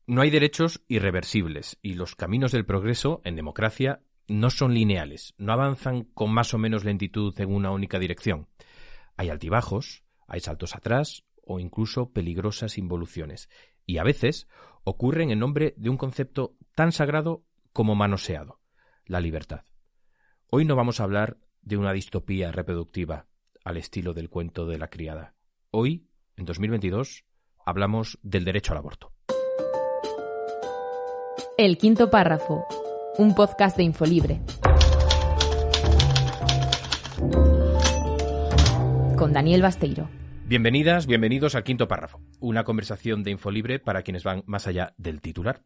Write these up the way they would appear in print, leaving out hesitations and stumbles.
No hay derechos irreversibles y los caminos del progreso en democracia no son lineales, no avanzan con más o menos lentitud en una única dirección. Hay altibajos, hay saltos atrás o incluso peligrosas involuciones. Y a veces ocurren en nombre de un concepto tan sagrado como manoseado, la libertad. Hoy no vamos a hablar de una distopía reproductiva al estilo del cuento de la criada. Hoy, en 2022, hablamos del derecho al aborto. El quinto párrafo, un podcast de Infolibre. Con Daniel Basteiro. Bienvenidas, bienvenidos al quinto párrafo, una conversación de Infolibre para quienes van más allá del titular.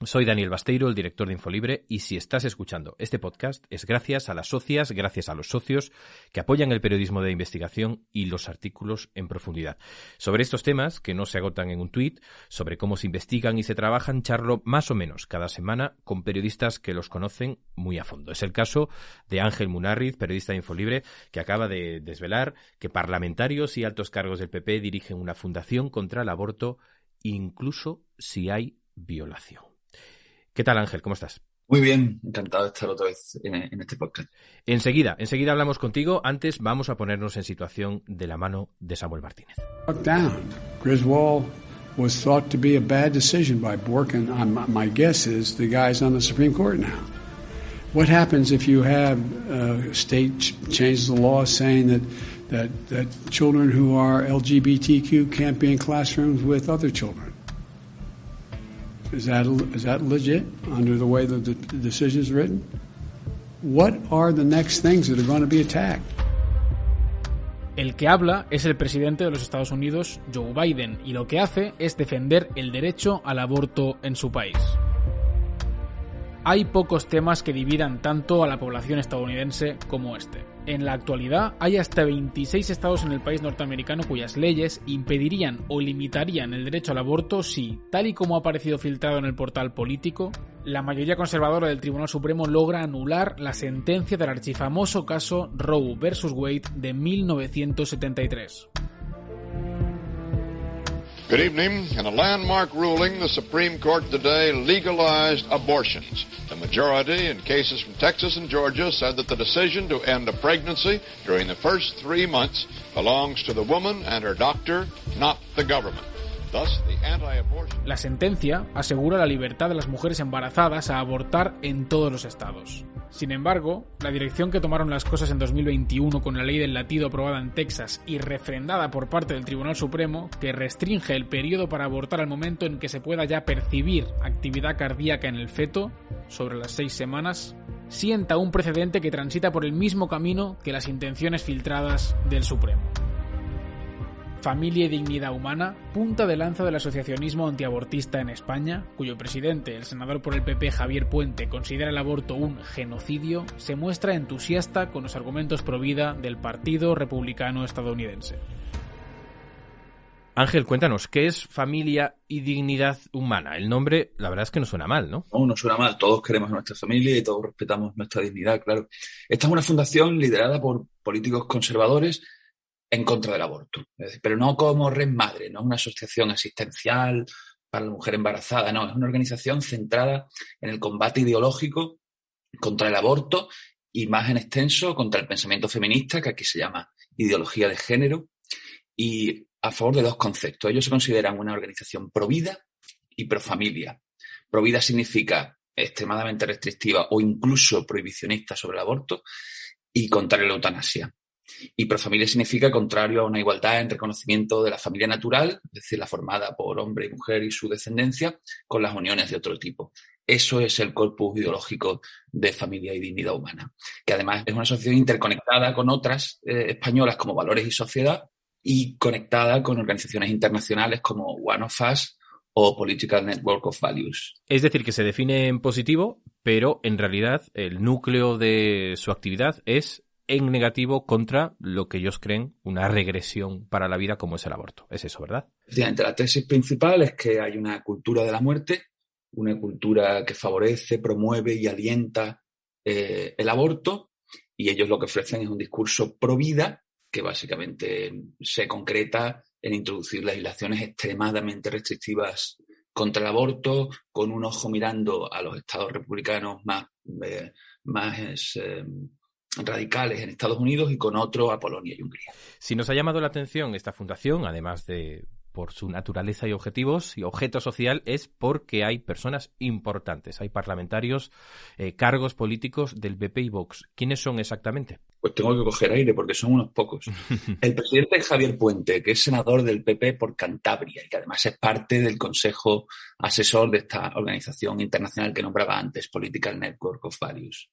Soy Daniel Basteiro, el director de Infolibre, y si estás escuchando este podcast es gracias a las socias, gracias a los socios que apoyan el periodismo de investigación y los artículos en profundidad. Sobre estos temas, que no se agotan en un tuit, sobre cómo se investigan y se trabajan, charlo más o menos cada semana con periodistas que los conocen muy a fondo. Es el caso de Ángel Munarriz, periodista de Infolibre, que acaba de desvelar que parlamentarios y altos cargos del PP dirigen una fundación contra el aborto, incluso si hay violación. ¿Qué tal, Ángel? ¿Cómo estás? Muy bien, encantado de estar otra vez en este podcast. Enseguida hablamos contigo. Antes vamos a ponernos en situación de la mano de Samuel Martínez. Griswold was thought to be a bad decision by Bork, and my guess is the guy's on the Supreme Court now. What happens if you have a state changes the law saying that children who are LGBTQ can't be in classrooms with other children? Is that legit under the way the decision is written? What are the next things that are going to be attacked? El que habla es el presidente de los Estados Unidos, Joe Biden, y lo que hace es defender el derecho al aborto en su país. Hay pocos temas que dividan tanto a la población estadounidense como este. En la actualidad, hay hasta 26 estados en el país norteamericano cuyas leyes impedirían o limitarían el derecho al aborto si, tal y como ha aparecido filtrado en el portal Político, la mayoría conservadora del Tribunal Supremo logra anular la sentencia del archifamoso caso Roe vs. Wade de 1973. Good evening. In a landmark ruling, the Supreme Court today legalized abortions. The majority in cases from Texas and Georgia said that the decision to end a pregnancy during the first 3 months belongs to the woman and her doctor, not the government. Thus, the anti-abortion... La sentencia asegura la libertad de las mujeres embarazadas a abortar en todos los estados. Sin embargo, la dirección que tomaron las cosas en 2021 con la ley del latido aprobada en Texas y refrendada por parte del Tribunal Supremo, que restringe el periodo para abortar al momento en que se pueda ya percibir actividad cardíaca en el feto, sobre las 6 semanas, sienta un precedente que transita por el mismo camino que las intenciones filtradas del Supremo. Familia y Dignidad Humana, punta de lanza del asociacionismo antiabortista en España, cuyo presidente, el senador por el PP Javier Puente, considera el aborto un genocidio, se muestra entusiasta con los argumentos pro vida del Partido Republicano estadounidense. Ángel, cuéntanos, ¿qué es Familia y Dignidad Humana? El nombre, la verdad es que no suena mal, ¿no? No suena mal. Todos queremos a nuestra familia y todos respetamos nuestra dignidad, claro. Esta es una fundación liderada por políticos conservadores en contra del aborto, es decir, pero no como Red Madre, no es una asociación asistencial para la mujer embarazada, no, es una organización centrada en el combate ideológico contra el aborto y más en extenso contra el pensamiento feminista, que aquí se llama ideología de género, y a favor de dos conceptos. Ellos se consideran una organización pro vida y pro familia. Pro vida significa extremadamente restrictiva o incluso prohibicionista sobre el aborto y contrario a la eutanasia. Y profamilia significa contrario a una igualdad en reconocimiento de la familia natural, es decir, la formada por hombre y mujer y su descendencia, con las uniones de otro tipo. Eso es el corpus ideológico de Familia y Dignidad Humana, que además es una asociación interconectada con otras españolas como Valores y Sociedad y conectada con organizaciones internacionales como One of Us o Political Network of Values. Es decir, que se define en positivo, pero en realidad el núcleo de su actividad es en negativo contra lo que ellos creen una regresión para la vida como es el aborto. Es eso, ¿verdad? Efectivamente, la tesis principal es que hay una cultura de la muerte, una cultura que favorece, promueve y alienta el aborto, y ellos lo que ofrecen es un discurso pro vida que básicamente se concreta en introducir legislaciones extremadamente restrictivas contra el aborto, con un ojo mirando a los estados republicanos más radicales en Estados Unidos y con otro a Polonia y Hungría. Si nos ha llamado la atención esta fundación, además de por su naturaleza y objetivos y objeto social, es porque hay personas importantes, hay parlamentarios, cargos políticos del PP y Vox. ¿Quiénes son exactamente? Pues tengo que coger aire porque son unos pocos. El presidente es Javier Puente, que es senador del PP por Cantabria y que además es parte del consejo asesor de esta organización internacional que nombraba antes, Political Network of Values.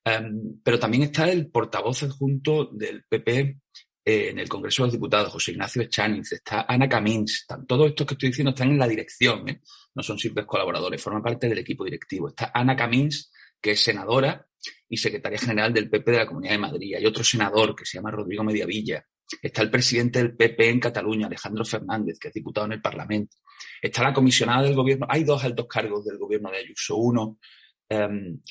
Pero también está el portavoz adjunto del PP en el Congreso de los Diputados, José Ignacio Echaniz, está Ana Camins. Todos estos que estoy diciendo están en la dirección, no son simples colaboradores, forman parte del equipo directivo. Está Ana Camins, que es senadora y secretaria general del PP de la Comunidad de Madrid. Hay otro senador que se llama Rodrigo Mediavilla. Está el presidente del PP en Cataluña, Alejandro Fernández, que es diputado en el Parlamento. Está la comisionada del gobierno. Hay 2 altos cargos del gobierno de Ayuso. Uno,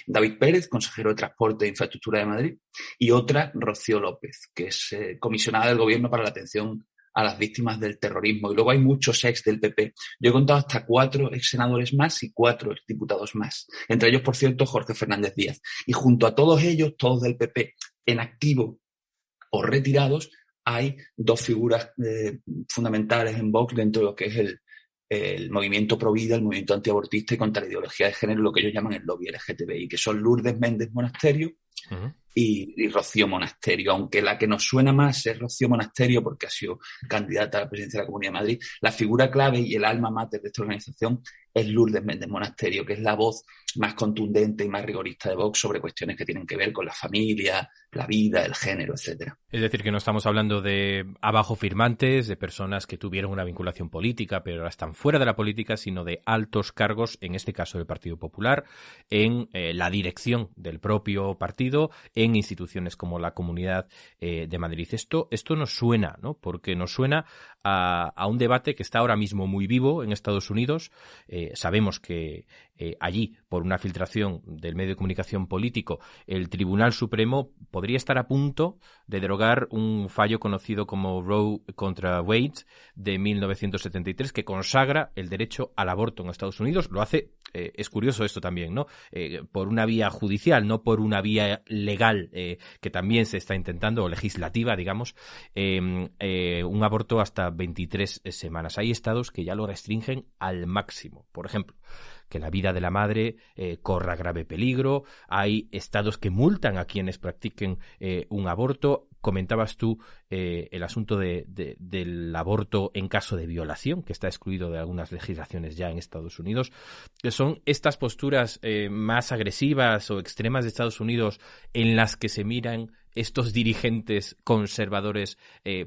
David Pérez, consejero de Transporte e Infraestructura de Madrid, y otra, Rocío López, que es comisionada del Gobierno para la atención a las víctimas del terrorismo. Y luego hay muchos ex del PP. Yo he contado hasta 4 ex senadores más y 4 ex diputados más. Entre ellos, por cierto, Jorge Fernández Díaz. Y junto a todos ellos, todos del PP, en activo o retirados, hay 2 figuras fundamentales en Vox dentro de lo que es el movimiento pro vida, el movimiento antiabortista y contra la ideología de género, lo que ellos llaman el lobby LGTBI, que son Lourdes Méndez Monasterio y Rocío Monasterio, aunque la que nos suena más es Rocío Monasterio porque ha sido candidata a la presidencia de la Comunidad de Madrid. La figura clave y el alma mater de esta organización es Lourdes Méndez Monasterio, que es la voz más contundente y más rigorista de Vox sobre cuestiones que tienen que ver con la familia, la vida, el género, etcétera. Es decir, que no estamos hablando de abajo firmantes, de personas que tuvieron una vinculación política, pero ahora están fuera de la política, sino de altos cargos, en este caso del Partido Popular, en la dirección del propio partido, en instituciones como la Comunidad de Madrid. Esto nos suena, ¿no? Porque nos suena a un debate que está ahora mismo muy vivo en Estados Unidos. Sabemos que allí, por una filtración del medio de comunicación político, el Tribunal Supremo podría estar a punto de derogar un fallo conocido como Roe contra Wade de 1973, que consagra el derecho al aborto en Estados Unidos. Lo hace, es curioso esto también, ¿no? Por una vía judicial, no por una vía legal, que también se está intentando, o legislativa, digamos, un aborto hasta 23 semanas. Hay estados que ya lo restringen al máximo. Por ejemplo, que la vida de la madre corra grave peligro. Hay estados que multan a quienes practiquen un aborto. Comentabas tú el asunto del aborto en caso de violación, que está excluido de algunas legislaciones ya en Estados Unidos. ¿Son estas posturas más agresivas o extremas de Estados Unidos en las que se miran estos dirigentes conservadores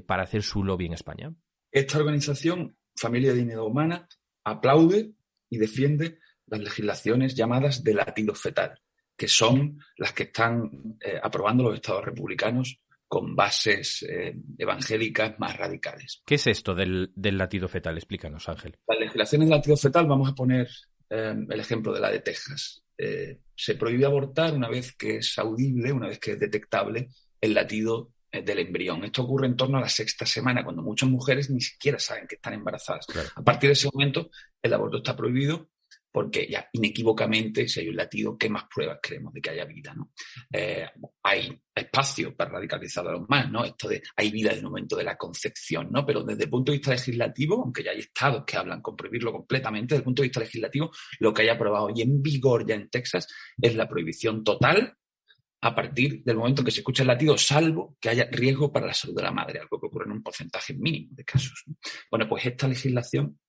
para hacer su lobby en España? Esta organización, Familia de Dignidad Humana, aplaude y defiende las legislaciones llamadas de latido fetal, que son las que están aprobando los estados republicanos con bases evangélicas más radicales. ¿Qué es esto del latido fetal? Explícanos, Ángel. Las legislaciones de latido fetal, vamos a poner el ejemplo de la de Texas. Se prohíbe abortar una vez que es audible, una vez que es detectable el latido del embrión. Esto ocurre en torno a la 6ª semana, cuando muchas mujeres ni siquiera saben que están embarazadas. Claro. A partir de ese momento, el aborto está prohibido porque ya inequívocamente, si hay un latido, ¿qué más pruebas creemos de que haya vida, ¿no? Hay espacio para radicalizar a los más, ¿no? Esto de hay vida en el momento de la concepción, ¿no? Pero desde el punto de vista legislativo, aunque ya hay estados que hablan con prohibirlo completamente, desde el punto de vista legislativo, lo que hay aprobado y en vigor ya en Texas es la prohibición total a partir del momento en que se escucha el latido, salvo que haya riesgo para la salud de la madre, algo que ocurre en un porcentaje mínimo de casos, ¿no? Bueno, pues esta legislación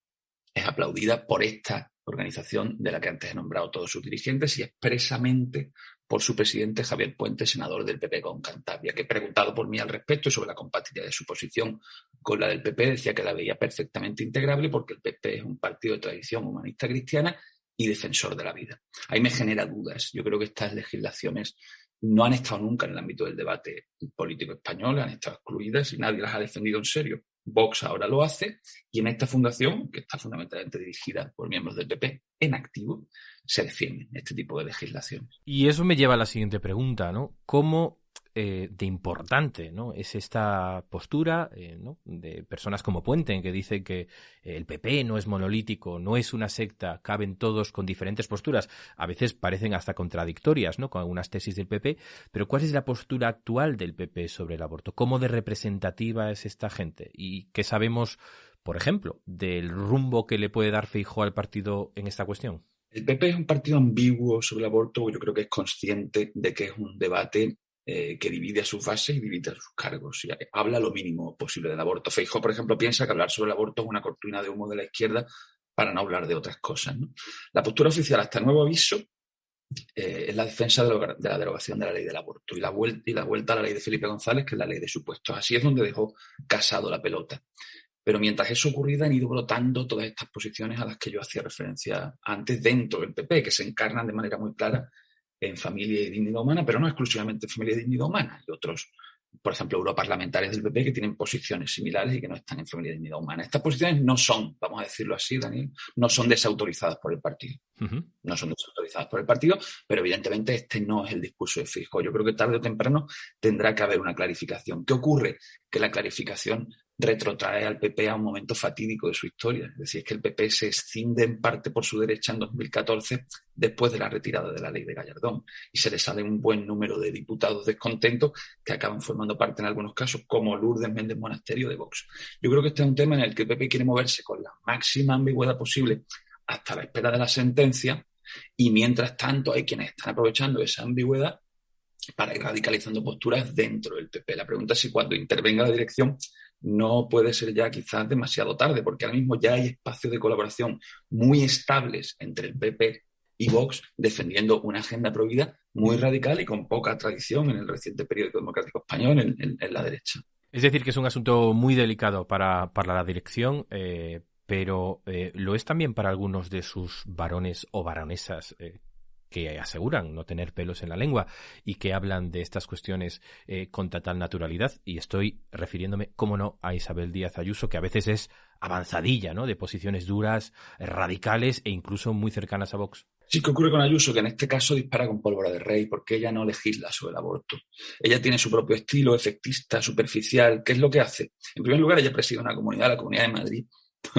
es aplaudida por esta organización de la que antes he nombrado todos sus dirigentes y expresamente por su presidente Javier Puente, senador del PP con Cantabria, que preguntado por mí al respecto sobre la compatibilidad de su posición con la del PP, decía que la veía perfectamente integrable porque el PP es un partido de tradición humanista cristiana y defensor de la vida. Ahí me genera dudas. Yo creo que estas legislaciones no han estado nunca en el ámbito del debate político español, han estado excluidas y nadie las ha defendido en serio. Vox ahora lo hace y en esta fundación, que está fundamentalmente dirigida por miembros del PP en activo, se defienden este tipo de legislaciones. Y eso me lleva a la siguiente pregunta, ¿no? ¿Cómo de importante, ¿no? Es esta postura, ¿no?, de personas como Puente, que dicen que el PP no es monolítico, no es una secta, caben todos con diferentes posturas. A veces parecen hasta contradictorias, ¿no?, con algunas tesis del PP. Pero ¿cuál es la postura actual del PP sobre el aborto? ¿Cómo de representativa es esta gente? ¿Y qué sabemos, por ejemplo, del rumbo que le puede dar Feijóo al partido en esta cuestión? El PP es un partido ambiguo sobre el aborto, porque yo creo que es consciente de que es un debate que divide a sus bases y divide a sus cargos. Y habla lo mínimo posible del aborto. Feijóo, por ejemplo, piensa que hablar sobre el aborto es una cortina de humo de la izquierda para no hablar de otras cosas, ¿no? La postura oficial, hasta nuevo aviso, es la defensa de la derogación de la ley del aborto y la vuelta a la ley de Felipe González, que es la ley de supuestos. Así es donde dejó Casado la pelota. Pero mientras eso ocurría, han ido brotando todas estas posiciones a las que yo hacía referencia antes dentro del PP, que se encarnan de manera muy clara en Familia y Dignidad Humana, pero no exclusivamente en Familia y Dignidad Humana. Hay otros, por ejemplo, europarlamentarios del PP que tienen posiciones similares y que no están en Familia y Dignidad Humana. Estas posiciones no son, vamos a decirlo así, Daniel, no son desautorizadas por el partido. No son desautorizadas por el partido, pero evidentemente este no es el discurso de Feijóo. Yo creo que tarde o temprano tendrá que haber una clarificación. ¿Qué ocurre? Que la clarificación retrotrae al PP a un momento fatídico de su historia. Es decir, es que el PP se escinde en parte por su derecha en 2014 después de la retirada de la ley de Gallardón y se le sale un buen número de diputados descontentos que acaban formando parte en algunos casos, como Lourdes Méndez Monasterio de Vox. Yo creo que este es un tema en el que el PP quiere moverse con la máxima ambigüedad posible hasta la espera de la sentencia, y mientras tanto hay quienes están aprovechando esa ambigüedad para ir radicalizando posturas dentro del PP. La pregunta es si cuando intervenga la dirección no puede ser ya quizás demasiado tarde, porque ahora mismo ya hay espacios de colaboración muy estables entre el PP y Vox, defendiendo una agenda prohibida muy radical y con poca tradición en el reciente periódico democrático español en la derecha. Es decir, que es un asunto muy delicado para la dirección, pero lo es también para algunos de sus varones o baronesas que aseguran no tener pelos en la lengua y que hablan de estas cuestiones con total naturalidad. Y estoy refiriéndome, cómo no, a Isabel Díaz Ayuso, que a veces es avanzadilla, ¿no?, de posiciones duras, radicales e incluso muy cercanas a Vox. Sí, que ocurre con Ayuso, que en este caso dispara con pólvora de rey, porque ella no legisla sobre el aborto. Ella tiene su propio estilo efectista, superficial. ¿Qué es lo que hace? En primer lugar, ella preside una comunidad, la Comunidad de Madrid.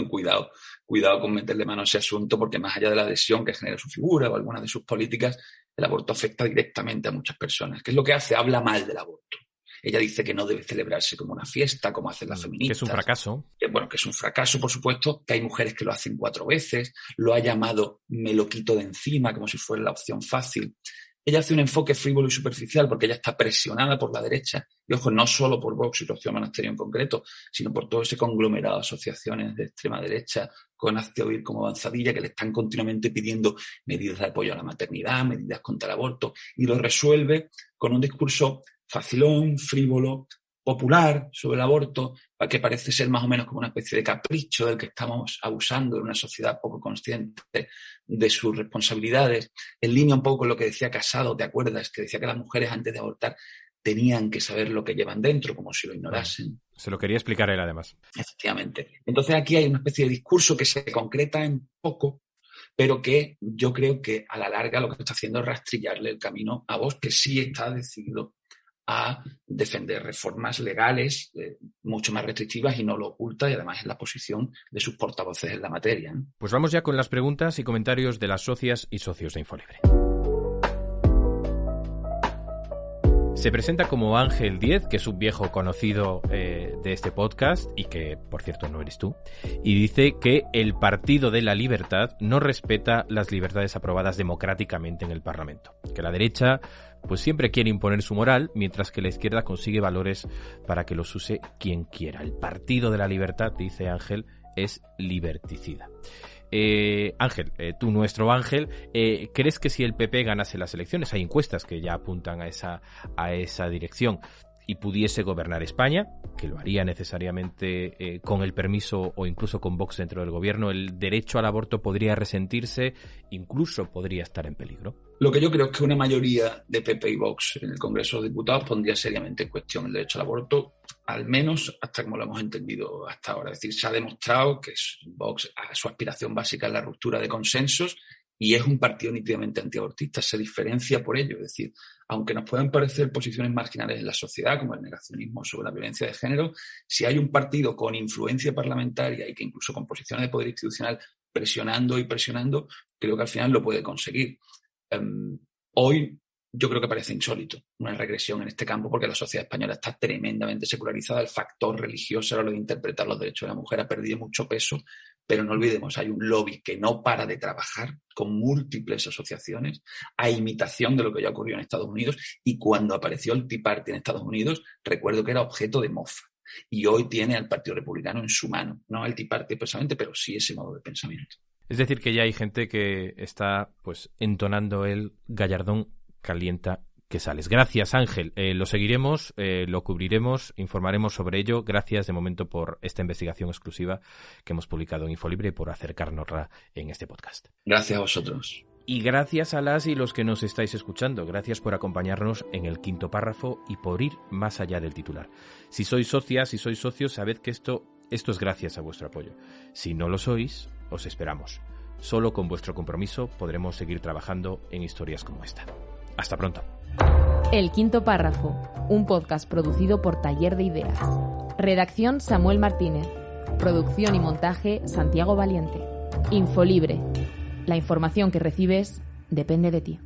Cuidado con meterle mano a ese asunto, porque más allá de la adhesión que genera su figura o algunas de sus políticas, el aborto afecta directamente a muchas personas. ¿Qué es lo que hace? Habla mal del aborto. Ella dice que no debe celebrarse como una fiesta, como hacen las feministas. Que es un fracaso. Que es un fracaso, por supuesto, que hay mujeres que lo hacen 4 veces, lo ha llamado me lo quito de encima, como si fuera la opción fácil. Ella hace un enfoque frívolo y superficial porque ella está presionada por la derecha, y ojo, no solo por Vox y Rocío Monasterio en concreto, sino por todo ese conglomerado de asociaciones de extrema derecha con Hazte Oír como Avanzadilla, que le están continuamente pidiendo medidas de apoyo a la maternidad, medidas contra el aborto, y lo resuelve con un discurso facilón, frívolo, popular sobre el aborto, que parece ser más o menos como una especie de capricho del que estamos abusando en una sociedad poco consciente de sus responsabilidades, en línea un poco con lo que decía Casado, ¿te acuerdas? Que decía que las mujeres antes de abortar tenían que saber lo que llevan dentro, como si lo ignorasen. Se lo quería explicar él, además. Efectivamente. Entonces aquí hay una especie de discurso que se concreta en poco, pero que yo creo que a la larga lo que está haciendo es rastrillarle el camino a Vox, que sí está decidido a defender reformas legales mucho más restrictivas y no lo oculta, y además es la posición de sus portavoces en la materia, ¿no? Pues vamos ya con las preguntas y comentarios de las socias y socios de Infolibre. Se presenta como Ángel 10, que es un viejo conocido de este podcast y que, por cierto, no eres tú, y dice que el Partido de la Libertad no respeta las libertades aprobadas democráticamente en el Parlamento, que la derecha pues siempre quiere imponer su moral, mientras que la izquierda consigue valores para que los use quien quiera. El Partido de la Libertad, dice Ángel, es liberticida. Ángel, tú nuestro Ángel, ¿crees que si el PP ganase las elecciones, hay encuestas que ya apuntan a esa dirección, y pudiese gobernar España, que lo haría necesariamente con el permiso o incluso con Vox dentro del gobierno, el derecho al aborto podría resentirse, incluso podría estar en peligro? Lo que yo creo es que una mayoría de PP y Vox en el Congreso de los Diputados pondría seriamente en cuestión el derecho al aborto, al menos hasta como lo hemos entendido hasta ahora. Es decir, se ha demostrado que Vox, su aspiración básica es la ruptura de consensos, y es un partido nítidamente antiabortista, se diferencia por ello. Es decir, aunque nos puedan parecer posiciones marginales en la sociedad, como el negacionismo sobre la violencia de género, si hay un partido con influencia parlamentaria y que incluso con posiciones de poder institucional presionando, creo que al final lo puede conseguir. Hoy yo creo que parece insólito una regresión en este campo, porque la sociedad española está tremendamente secularizada. El factor religioso a la hora de interpretar los derechos de la mujer ha perdido mucho peso, pero no olvidemos, hay un lobby que no para de trabajar con múltiples asociaciones a imitación de lo que ya ocurrió en Estados Unidos, y cuando apareció el Tea Party en Estados Unidos, recuerdo que era objeto de mofa, y hoy tiene al Partido Republicano en su mano, no al Tea Party precisamente, pero sí ese modo de pensamiento. Es decir, que ya hay gente que está pues entonando el Gallardón calienta que sales. Gracias, Ángel. Lo seguiremos, lo cubriremos, informaremos sobre ello. Gracias de momento por esta investigación exclusiva que hemos publicado en Infolibre y por acercárnosla en este podcast. Gracias a vosotros. Y gracias a las y los que nos estáis escuchando. Gracias por acompañarnos en el quinto párrafo y por ir más allá del titular. Si sois socias, si sois socios, sabed que esto es gracias a vuestro apoyo. Si no lo sois, os esperamos. Solo con vuestro compromiso podremos seguir trabajando en historias como esta. Hasta pronto. El quinto párrafo, un podcast producido por Taller de Ideas. Redacción Samuel Martínez. Producción y montaje Santiago Valiente. Infolibre. La información que recibes depende de ti.